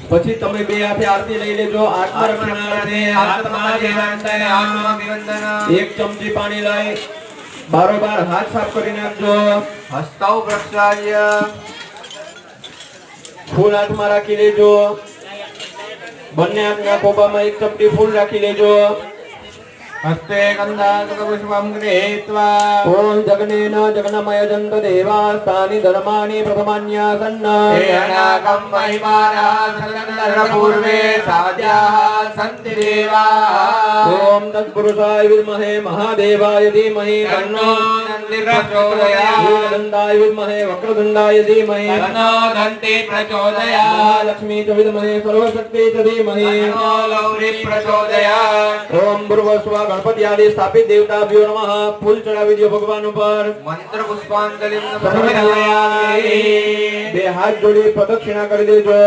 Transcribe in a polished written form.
પછી તમે બે હાથે આરતી લઈ લેજો આત્મરક્ષણાર્થે એક ચમચી પાણી લઈ બારોબાર હાથ સાફ કરી નાખજો હસ્તૌ પ્રક્ષાલ્ય ફૂલ હાથમાં રાખી લેજો બંને હાથના ખોબામાં એક ચપટી ફૂલ રાખી લેજો હસ્તે ગંધાસુકપુષ્પં ગૃહીત્વા ઓમ જગનેન જગનમય જંત દેવાસ્તાનિ ધર્માણિ પ્રથમાન્યાસન્ન એનાકં મહિમાના સગંધર્પૂર્વે સાધ્યાઃ સંતિ દેવા ઓમ તત્પુરુષાય વિદ્મહે મહાદેવાય ધીમહિ તન્નો દંતિ પ્રચોદયાત્ વક્રતુંડાય વિદ્મહે વક્રતુંડાય ધીમહિ તન્નો દંતિ પ્રચોદયાત્ મહાલક્ષ્મી ચ વિદ્મહે સર્વશક્તિ ચ ધીમહિ તન્નો ગૌરી પ્રચોદયાત્ ઓમ ભૂર્ભુવઃ ગણપતિ આદિ સ્થાપિત દેવતાભ્યો નમઃ ફૂલ ચડાવી દો ભગવાન ઉપર મંત્ર પુષ્પાંજલિ બે હાથ જોડી પ્રદક્ષિણા કરી દેજો